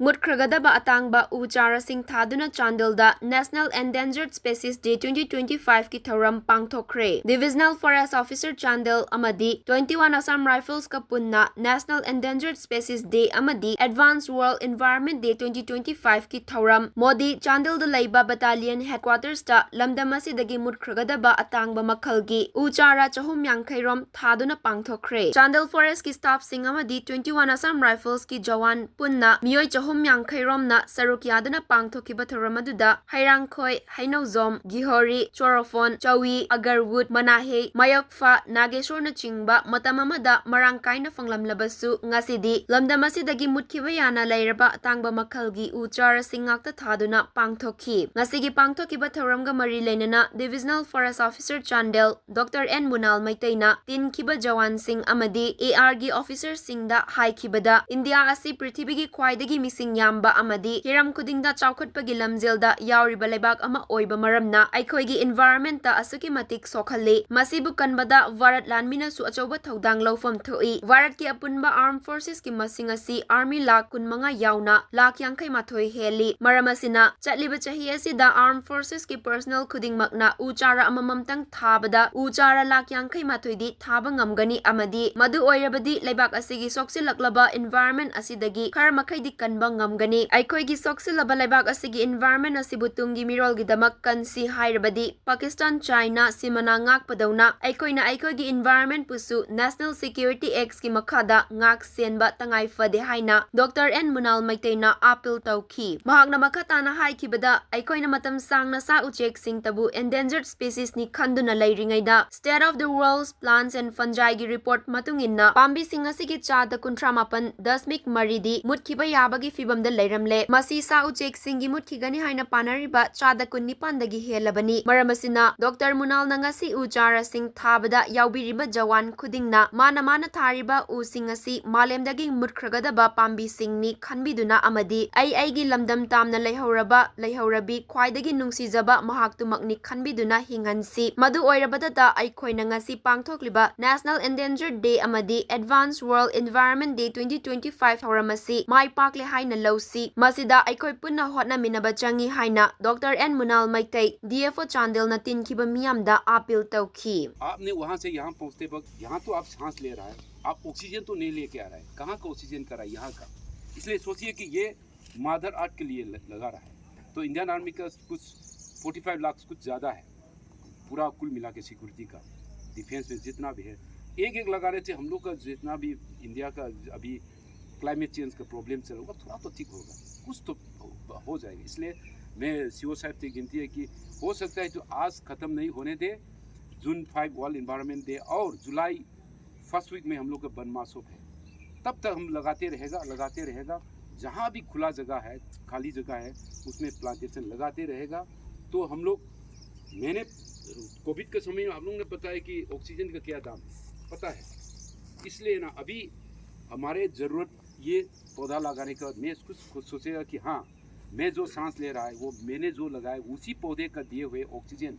Mutkragadaba atangba u charasing thaduna Chandelda National Endangered Species Day 2025 ki Thouram Pangthokhare. Divisional Forest Officer Chandel amadi 21 Assam Rifles ka punna National Endangered Species Day amadi Advanced World Environment Day 2025 ki Thouram Modi Chandel da Laiba Battalion Headquarters ta lamdam asidagi mutkragadaba atangba makhalgi u chara chahum yankairom thaduna Pangthokhare. Chandel Forest ki staff sing amadi 21 Assam Rifles ki Jawan punna miyoi Chahum Yankhairomna Sarukyadana Pangthokiba Thoramaduda Hairangkhoi Hainauzom Gihori Chorofon Chawi Agarwood Manahe Mayokfa Nageshorna Chingba Matamamada Marangkaina Fanglamlabasu Ngasidi Lamdamasidagi Mutkiba Yana Lairaba Tangba Makhalgi Uchara Singakta Thaduna Pangthoki Ngasigi Pangthokiba Thoramga Mari Lenana Divisional Forest Officer Chandel Dr. N. Munal Maitaina Tin Kiba Jawan Singh Amadi ARG Officer Singda Hai Kibada India Asi Prithibigi Kwaidagi Mising yamba amadi hiram kudingda chawkhutpagi lamjelda yauriba leibak ama oiba maramna aikhoigi environment ta asuki matik sokhalle masibu kanbada varat lanmina su achauba thodang lofam thoi varat ki apunba armed forces ki masing asi army lakh kunmanga yauna lakh yangkhai mathoi heli maramasina chatliba chahi asida armed forces ki personnel khudingmakna uchara amamamtang thabada uchara lakh yangkhai mathoi di thaba ngamgani amadi madu oirabadi leibak asigi soksilaklaba environment asidagi khar makhai di kanba ngamgani aikhoigi soksilaba leibak asigi environment asibutungi mirolgi damak kansi hairabadi Pakistan China simana ngakpadawna aikhoina aikhoigi environment pusu National Security Acts ki makhada ngak senba tangai fade haina Dr. N. Munal Maitaina appeal tawki mahakna makhatana haikibada aikhoina matam sangna sa uchek sing tabu endangered species ni khanduna lairingaida State of the World's Plants and Fungi gi report matunginna pambi singa sigi chada 38 dasmik maridi mutkiba yabagi fibamda leiramle masi sa uchek singi mutkigani haina panariba chada 19 dagi helabani maramasina Dr. Munal nangasi uchara sing thabada yaubiriba jawan khudingna mana thariba u singasi malemdagi mutkhragadaba pambi singni khanbiduna amadi aigi lamdam tamna leihaurabi khwaidagi nungsijaba mahaktumakni khanbiduna hingansi madu oirabada aikhoina ngasi pangthokliba National Endangered Day amadi Advanced World Environment Day 2025 Thouramasi mai pakle haina lausi masida aikoi punna hotna minaba changi haina Dr. N. Munal Maitai DFO Chandel na tinkiba miyamda appeal tawki आपने वहां से यहाँ पहुंचते वक्त यहाँ तो आप सांस ले रहा है आप ऑक्सीजन तो नहीं लेके आ रहा है कहाँ का ऑक्सीजन कर रहा है यहाँ का इसलिए सोचिए कि ये मादर आर्ट के लिए लगा रहा है तो इंडियन आर्मी का कुछ 45 लाख कुछ ज़्यादा है पूरा कुल मिला के सिक्योरिटी का डिफेंस में जितना भी है एक लगाने से हम लोग का जितना भी इंडिया का अभी क्लाइमेट चेंज का प्रॉब्लम चल रहा थोड़ा तो ठीक होगा कुछ तो हो जाएगा इसलिए मैं सीओ साहब से गिनती है कि हो सकता है तो आज ख़त्म नहीं होने दे जून 5 वर्ल्ड इन्वायरमेंट डे और जुलाई फर्स्ट वीक में हम लोग का वन महोत्सव है तब तक हम लगाते रहेगा जहाँ भी खुला जगह है खाली जगह है उसमें प्लांटेशन लगाते रहेगा तो हम लोग मैंने कोविड के समय में आप लोगों ने पता है कि ऑक्सीजन का क्या दाम है पता है इसलिए ना अभी हमारे ज़रूरत ये पौधा लगाने का मैं कुछ सोचेगा कि हाँ मैं जो सांस ले रहा है वो मैंने जो लगाया उसी पौधे का दिए हुए ऑक्सीजन